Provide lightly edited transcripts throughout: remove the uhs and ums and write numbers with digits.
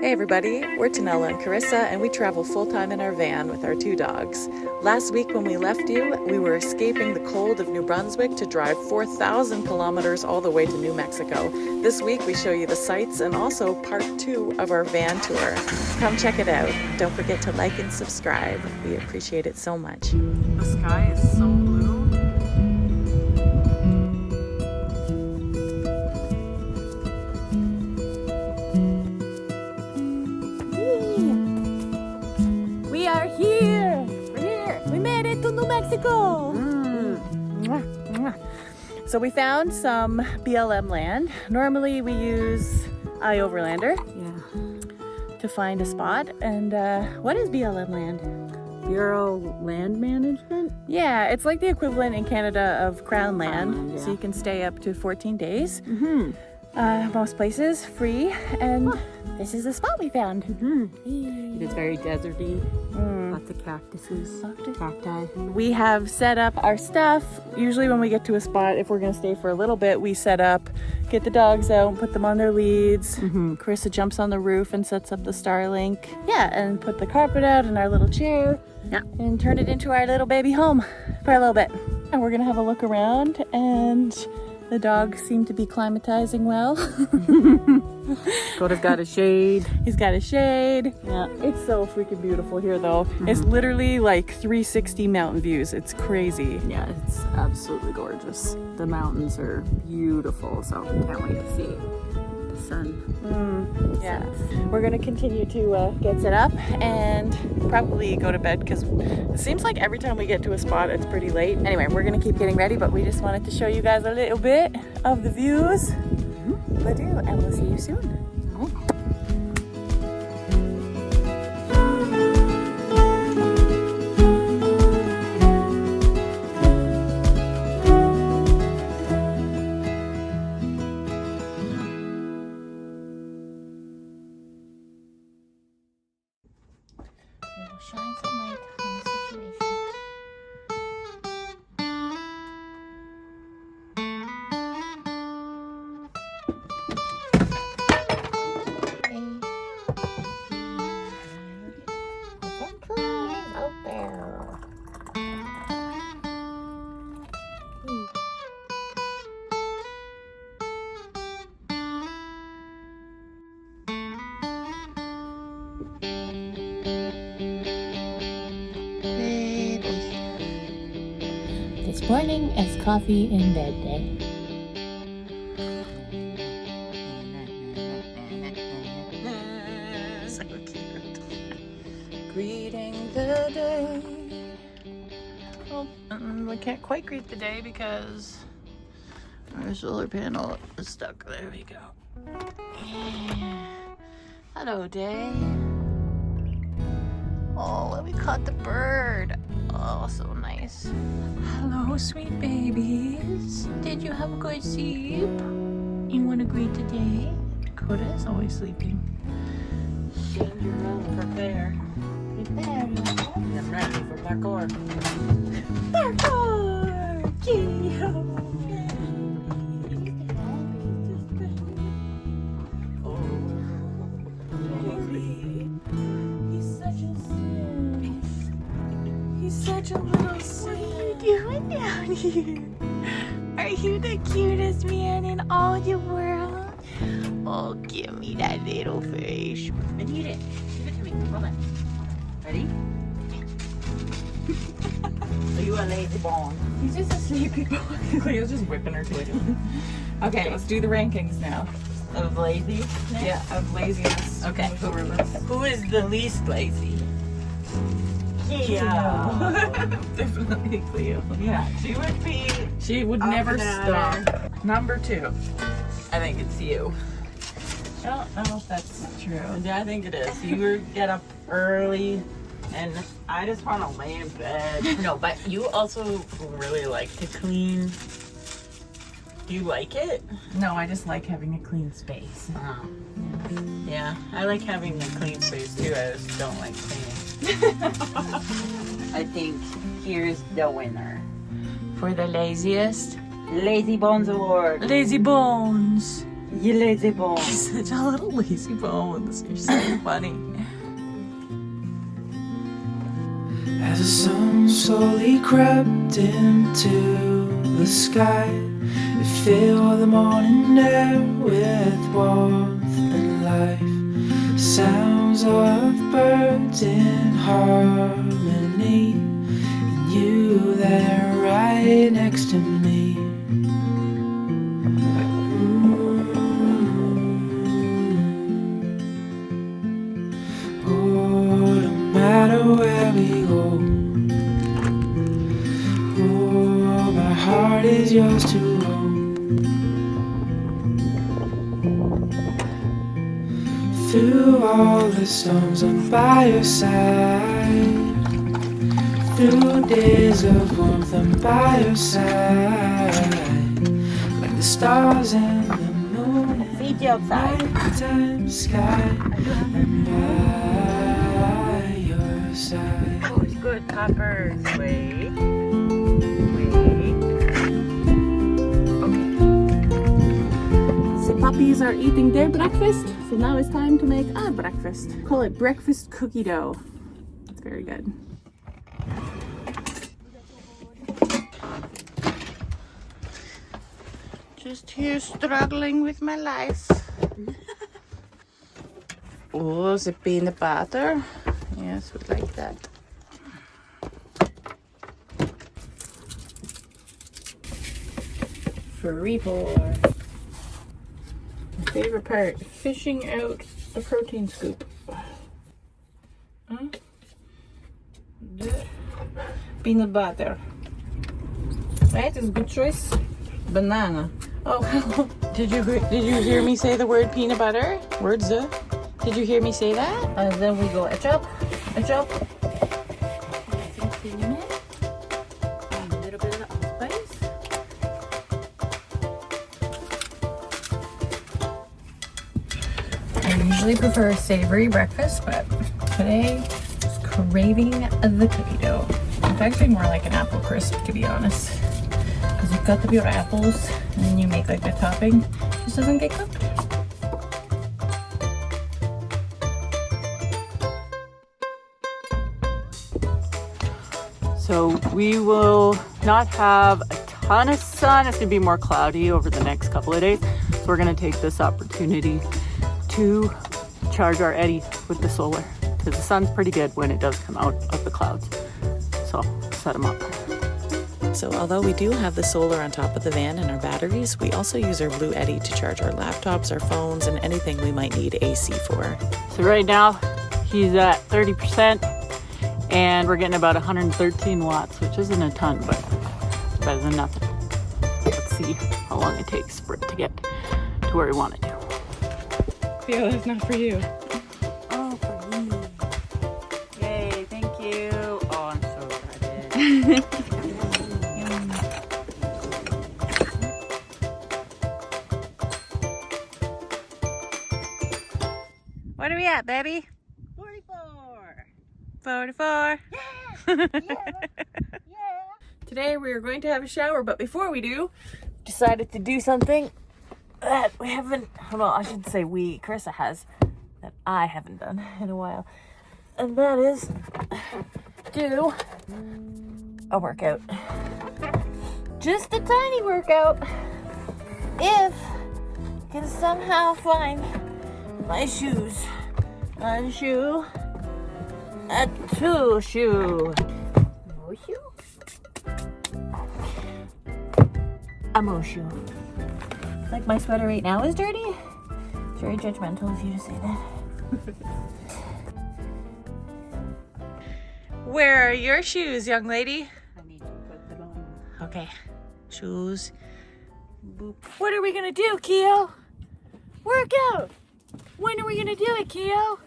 Hey everybody, we're Tonella and Corissa, and we travel full-time in our van with our 2 dogs. Last week when we left you, we were escaping the cold of New Brunswick to drive 4,000 kilometers all the way to New Mexico. This week we show you the sights and also part 2 of our van tour. Come check it out. Don't forget to like and subscribe. We appreciate it so much. The sky is so blue. We are here! We're here! We made it to New Mexico! So we found some BLM land. Normally we use iOverlander to find a spot. And what is BLM land? Bureau Land Management? Yeah, it's like the equivalent in Canada of Crown land. So you can stay up to 14 days. Most places free, and this is the spot we found. It is very deserty. Lots of cactuses, cacti. We have set up our stuff. Usually when we get to a spot, if we're going to stay for a little bit, we set up, get the dogs out and put them on their leads. Carissa jumps on the roof and sets up the Starlink. Yeah, and put the carpet out and our little chair. Yeah, and turn it into our little baby home for a little bit. And we're going to have a look around, and the dogs seem to be climatizing well. Koda's got a shade. He's got a shade. Yeah. It's so freaking beautiful here though. It's literally like 360 mountain views. It's crazy. Yeah, it's absolutely gorgeous. The mountains are beautiful, so can't wait to see the sun. Yeah. We're gonna continue to get set up and probably go to bed because it seems like every time we get to a spot it's pretty late. Anyway, we're gonna keep getting ready, but we just wanted to show you guys a little bit of the views. And we'll see you soon. We'll shine some light on the situation. This morning is coffee in bed day. So cute. Greeting the day. Oh, we can't quite greet the day because our solar panel is stuck. There we go. Yeah. Hello, day. Oh, let me caught the bird. Oh, so nice. Hello, sweet babies. Did you have a good sleep? You want to greet the day? Koda is always sleeping. Danger room, prepare. Prepare. I'm ready for parkour. Parkour! Geo! Such a little sweet. What are you doing down here? Are you the cutest man in all the world? Oh, give me that little fish. And eat it. Give it to me. Hold on. Ready? Are you a lazy bone? He's just a sleepy boy. Cleo's just whipping her toy. Okay, let's do the rankings now. Of lazy? Yeah, of laziness. Okay. Who is the least lazy? Yeah. Definitely Cleo. Yeah, she would never stop. Number 2. I think it's you. I don't know if that's true. Yeah, I think it is. You get up early, and I just want to lay in bed. No, but you also really like to clean. Do you like it? No, I just like having a clean space. Oh. Yeah, I like having a clean space too. I just don't like cleaning. I think here's the winner. For the laziest? Lazy Bones Award. Lazy Bones. You lazy bone. She's such a little lazy bones. You're so funny. As the sun slowly crept into the sky, it filled the morning air with warmth and life. Sounds of birds in harmony, and you there right next to me. Oh, no matter where we go, oh, my heart is yours to hold. Through all the storms, I'm by your side. Through days of warmth, I'm by your side. Like the stars and the moon, Feed you outside. nighttime sky. I'm by your side. Oh, it's good, Poppers. Wait. So puppies are eating their breakfast, so now it's time to make our breakfast. Call it breakfast cookie dough. It's very good. Just here struggling with my life. Oh, the peanut butter. Yes, we like that. Free pour. My favorite part, fishing out the protein scoop. The peanut butter. Right, it's a good choice. Banana. Oh, hello. Did you hear me say the word peanut butter? Words. Did you hear me say that? And then we go etch up. Some cinnamon. And a little bit of allspice. I usually prefer a savory breakfast, but today I was craving the cookie dough. It's actually more like an apple crisp, to be honest. Because you cut up your apples and then you make like the topping. It just doesn't get cooked. So we will not have a ton of sun. It's gonna be more cloudy over the next couple of days. So we're gonna take this opportunity to charge our Eddie with the solar, because the sun's pretty good when it does come out of the clouds. So set him up. So although we do have the solar on top of the van and our batteries, we also use our Bluetti to charge our laptops, our phones, and anything we might need AC for. So right now he's at 30%. And we're getting about 113 watts, which isn't a ton, but it's better than nothing. Let's see how long it takes for it to get to where we want it to. Cleo, that's not for you. Oh, for me. Yay, thank you. Oh, I'm so excited. What are we at, baby? 44. Yeah. Today we are going to have a shower, but before we do, decided to do something that we haven't, well, I should say we, Carissa has, that I haven't done in a while. And that is do a workout. Just a tiny workout. If I can somehow find my shoes. One shoe. A two shoe. More shoe? A more shoe. Like my sweater right now is dirty? It's very judgmental of you to say that. Where are your shoes, young lady? I need to put them on. Okay. Shoes. Boop. What are we gonna do, Keo? Workout! When are we gonna do it, Keo?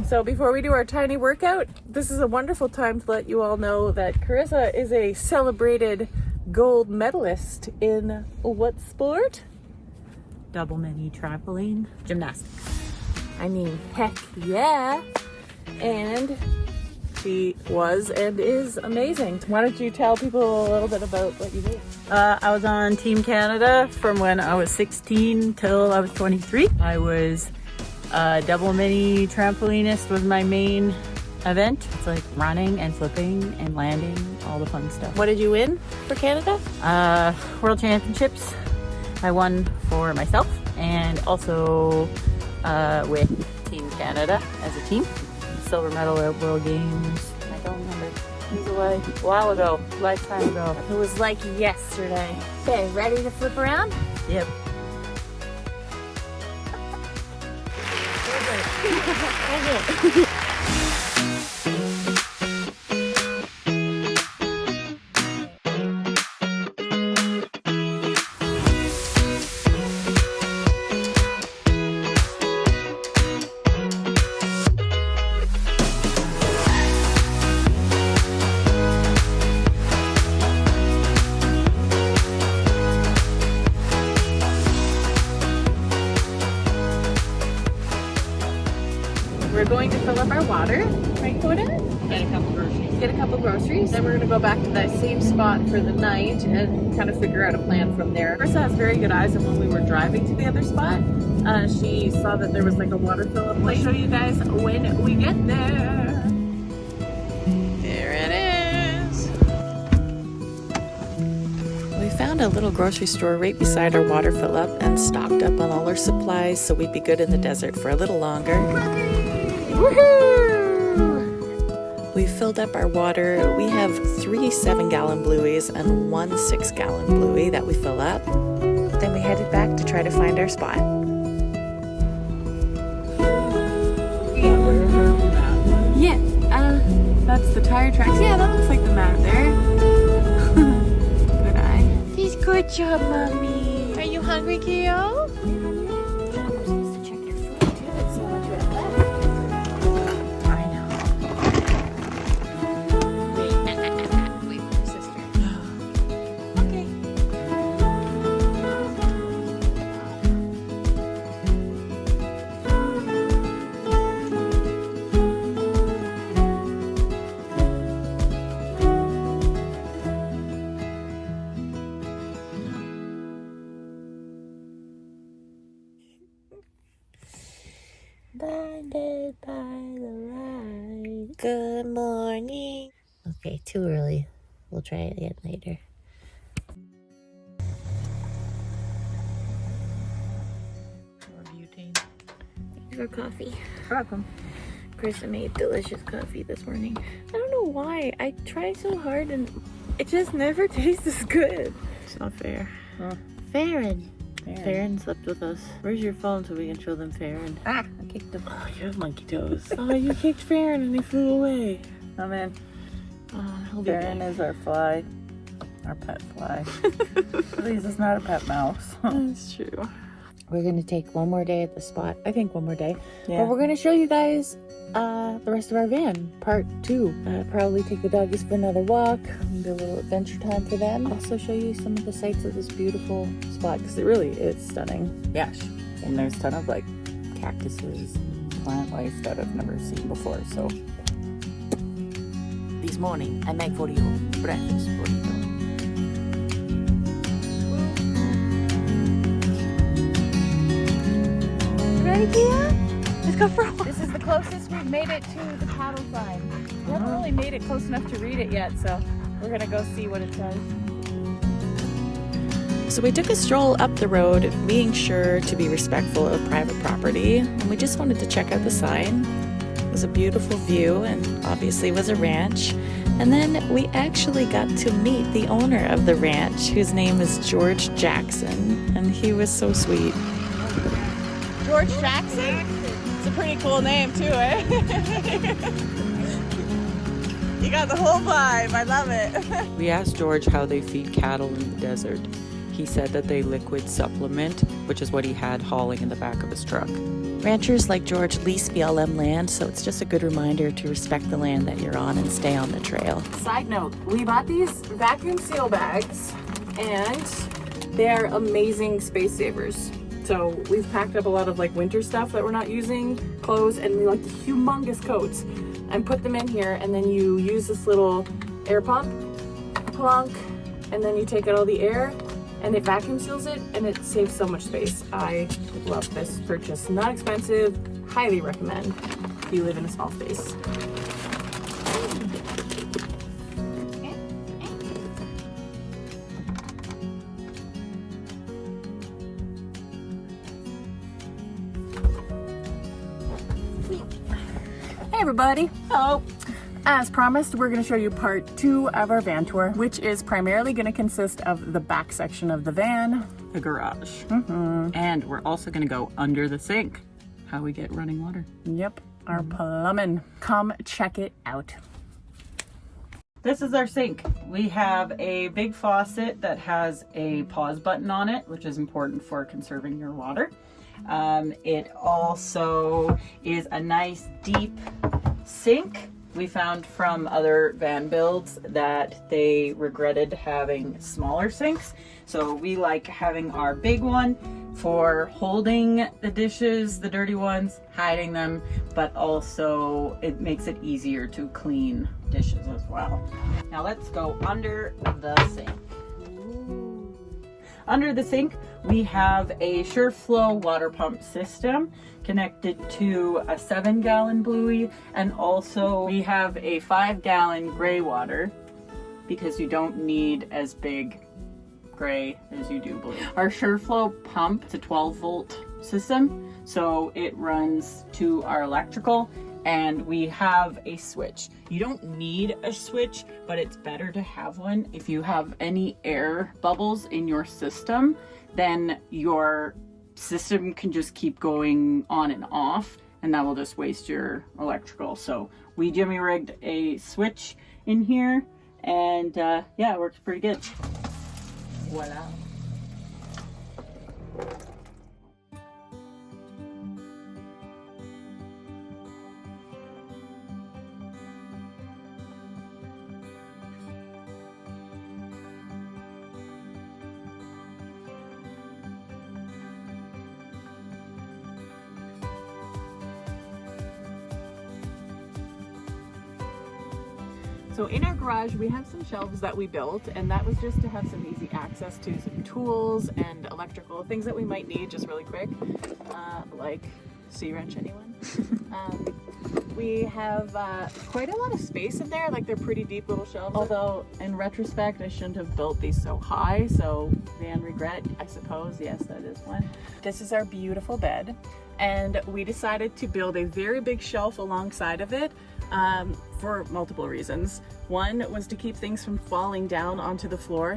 So before we do our tiny workout, this is a wonderful time to let you all know that Carissa is a celebrated gold medalist in what sport? Double mini trampoline gymnastics. I mean, heck yeah. And she was and is amazing. Why don't you tell people a little bit about what you do? I was on Team Canada from when I was 16 till I was 23. I was double mini trampolinist was my main event. It's like running and flipping and landing, all the fun stuff. What did you win for Canada? World Championships. I won for myself and also with Team Canada as a team. Silver medal at World Games. I don't remember. It was a while ago, lifetime ago. It was like yesterday. Okay, ready to flip around? Yep. We're going to fill up our water, right, Koda? Get a couple groceries. Get a couple groceries. Then we're going to go back to that same spot for the night and kind of figure out a plan from there. Carissa has very good eyes, and when we were driving to the other spot, she saw that there was like a water fill up. I'll show you guys when we get there. There it is. We found a little grocery store right beside our water fill up and stocked up on all our supplies so we'd be good in the desert for a little longer. Woohoo! We filled up our water. We have 3 7-gallon Blueys and 1 6-gallon Bluey that we fill up. Then we headed back to try to find our spot. Yeah, that's the tire tracks. Yeah, that looks like the map there. Good eye. Good job, Mommy. Are you hungry, Cleo? Blinded by the light. Good morning. Okay, too early. We'll try it again later. For coffee. Welcome. Carissa made delicious coffee this morning. I don't know why. I try so hard and it just never tastes as good. It's not fair. Farron. Farron slept with us. Where's your phone so we can show them Farron? I kicked him. Oh, you have monkey toes. Oh, you kicked Farron and he flew away. Oh man. Oh, he'll be Farron back. is our fly. Our pet fly. At least it's not a pet mouse. That's true. We're gonna take one more day at the spot. I think one more day. Yeah. But we're gonna show you guys the rest of our van, part 2. Probably take the doggies for another walk, do a little adventure time for them. Also show you some of the sights of this beautiful spot because it really is stunning. Yeah. And there's a ton of like cactuses, plant life that I've never seen before. So This morning I make for you breakfast for you. Ready, Kia? Let's go for a walk. This is the closest we've made it to the cattle sign. We haven't really made it close enough to read it yet, so we're gonna go see what it says. So we took a stroll up the road, being sure to be respectful of private property, and we just wanted to check out the sign. It was a beautiful view and obviously was a ranch. And then we actually got to meet the owner of the ranch, whose name is George Jackson, and he was so sweet. George Jackson? It's a pretty cool name too, eh? You got the whole vibe, I love it. We asked George how they feed cattle in the desert. He said that they liquid supplement, which is what he had hauling in the back of his truck. Ranchers like George lease BLM land, so it's just a good reminder to respect the land that you're on and stay on the trail. Side note, we bought these vacuum seal bags and they are amazing space savers. So we've packed up a lot of like winter stuff that we're not using, clothes, and like humongous coats, and put them in here, and then you use this little air pump, plunk, and then you take out all the air and it vacuum seals it, and it saves so much space. I love this purchase. Not expensive, highly recommend if you live in a small space. Hey everybody! Hello! As promised, we're going to show you part 2 of our van tour, which is primarily going to consist of the back section of the van. The garage. And we're also going to go under the sink. How we get running water. Yep, our plumbing. Come check it out. This is our sink. We have a big faucet that has a pause button on it, which is important for conserving your water. It also is a nice deep sink. We found from other van builds that they regretted having smaller sinks. So we like having our big one for holding the dishes, the dirty ones, hiding them, but also it makes it easier to clean dishes as well. Now let's go under the sink. Under the sink, we have a SureFlow water pump system connected to a 7-gallon Bluetti, and also we have a 5-gallon gray water because you don't need as big gray as you do blue. Our SureFlow pump, it's a 12-volt system, so it runs to our electrical, and we have a switch. You don't need a switch, but it's better to have one. If you have any air bubbles in your system, then your system can just keep going on and off, and that will just waste your electrical. So we jimmy rigged a switch in here, and yeah, it works pretty good. Voila. So in our garage, we have some shelves that we built, and that was just to have some easy access to some tools and electrical things that we might need just really quick, like C-wrench, anyone? We have quite a lot of space in there, like they're pretty deep little shelves. Although in retrospect, I shouldn't have built these so high, so van regret, I suppose. Yes, that is one. This is our beautiful bed, and we decided to build a very big shelf alongside of it for multiple reasons. One was to keep things from falling down onto the floor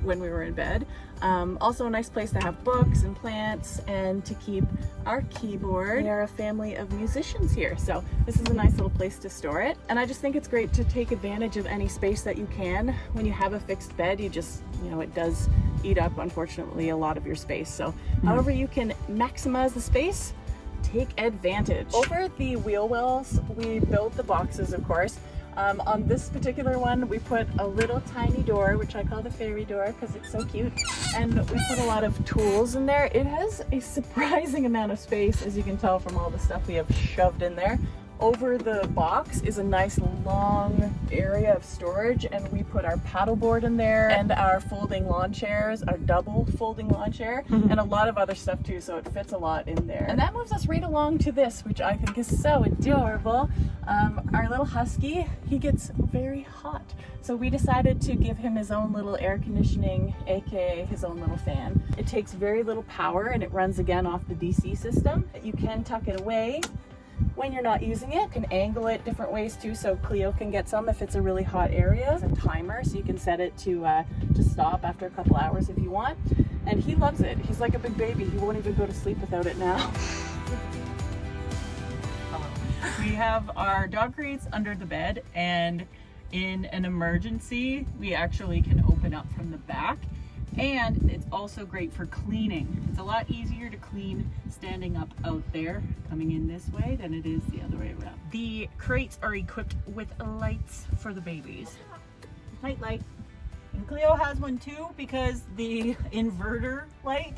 when we were in bed. Also a nice place to have books and plants, and to keep our keyboard. We are a family of musicians here, so this is a nice little place to store it. And I just think it's great to take advantage of any space that you can. When you have a fixed bed, you just, you know, it does eat up, unfortunately, a lot of your space. So however you can maximize the space, take advantage. Over the wheel wells, we built the boxes, of course. On this particular one, we put a little tiny door, which I call the fairy door because it's so cute, and we put a lot of tools in there. It has a surprising amount of space, as you can tell from all the stuff we have shoved in there. Over the box is a nice long area of storage, and we put our paddleboard in there, and our folding lawn chairs, our double folding lawn chair, and a lot of other stuff too, so it fits a lot in there. And that moves us right along to this, which I think is so adorable. Our little husky, he gets very hot, so we decided to give him his own little air conditioning, aka his own little fan. It takes very little power, and it runs again off the DC system. You can tuck it away when you're not using it. You can angle it different ways too, so Cleo can get some if it's a really hot area. It's a timer, so you can set it to stop after a couple hours if you want. And he loves it. He's like a big baby. He won't even go to sleep without it now. We have our dog crates under the bed, and in an emergency, we actually can open up from the back. And it's also great for cleaning. It's a lot easier to clean standing up out there, coming in this way, than it is the other way around. The crates are equipped with lights for the babies. Night light. And Cleo has one too, because the inverter light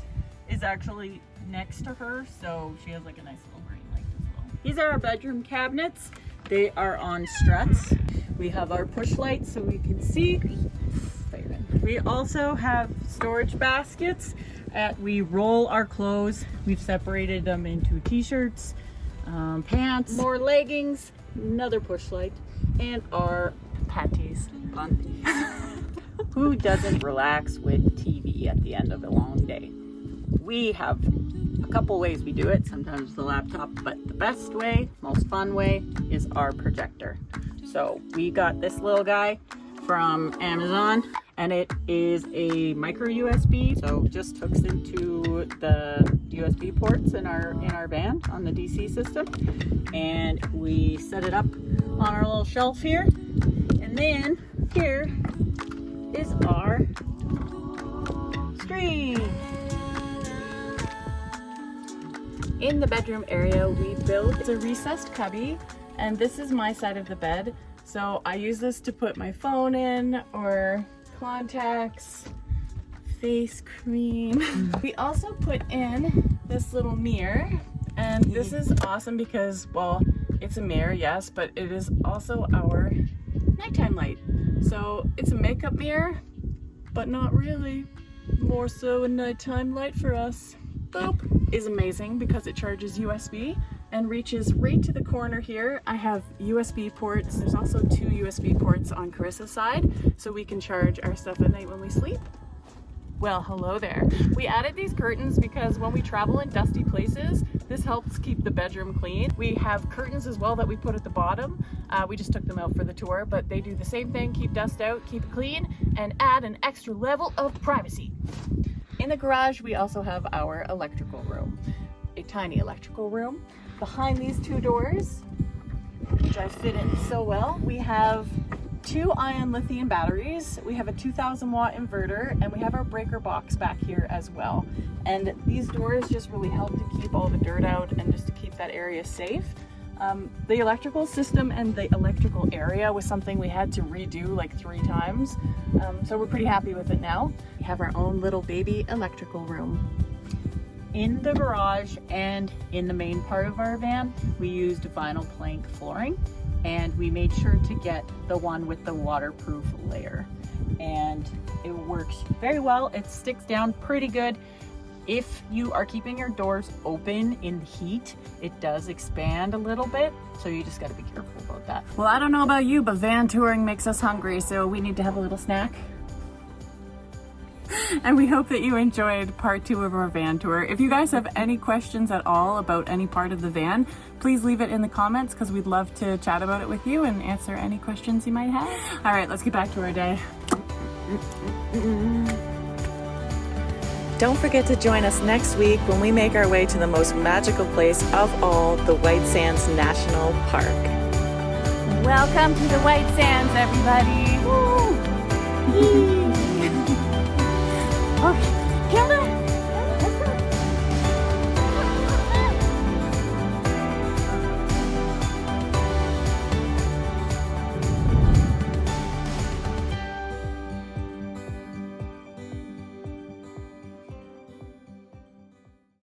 is actually next to her, so she has like a nice little ring light as well. These are our bedroom cabinets. They are on struts. We have our push lights so we can see. We also have storage baskets. We roll our clothes. We've separated them into t-shirts, pants, more leggings, another push light, and our Panties. Who doesn't relax with TV at the end of a long day? We have a couple ways we do it. Sometimes the laptop, but the best way, most fun way, is our projector. So we got this little guy from Amazon, and it is a micro USB, so just hooks into the USB ports in our van on the DC system, and we set it up on our little shelf here, and then here is our screen. In the bedroom area, we built a recessed cubby, and this is my side of the bed. So I use this to put my phone in, or contacts, face cream. We also put in this little mirror, and this is awesome because, well, it's a mirror, yes, but it is also our nighttime light. So it's a makeup mirror, but not really. More so a nighttime light for us. Boop is amazing because it charges USB and reaches right to the corner here. I have USB ports. There's also 2 USB ports on Carissa's side, so we can charge our stuff at night when we sleep. Well, hello there. We added these curtains because when we travel in dusty places, this helps keep the bedroom clean. We have curtains as well that we put at the bottom. We just took them out for the tour, but they do the same thing, keep dust out, keep it clean, and add an extra level of privacy. In the garage, we also have our electrical room, a tiny electrical room. Behind these 2 doors, which I fit in so well, we have 2 ion lithium batteries. We have a 2000 watt inverter, and we have our breaker box back here as well. And these doors just really help to keep all the dirt out and just to keep that area safe. The electrical system and the electrical area was something we had to redo like 3 times. So we're pretty happy with it now. We have our own little baby electrical room. In the garage and in the main part of our van, we used vinyl plank flooring, and we made sure to get the one with the waterproof layer, and it works very well. It sticks down pretty good. If you are keeping your doors open in the heat, it does expand a little bit, so you just got to be careful about that. Well, I don't know about you, but van touring makes us hungry, so we need to have a little snack. And we hope that you enjoyed part 2 of our van tour. If you guys have any questions at all about any part of the van, please leave it in the comments because we'd love to chat about it with you and answer any questions you might have. All right, let's get back to our day. Don't forget to join us next week when we make our way to the most magical place of all, the White Sands National Park. Welcome to the White Sands, everybody. Woo!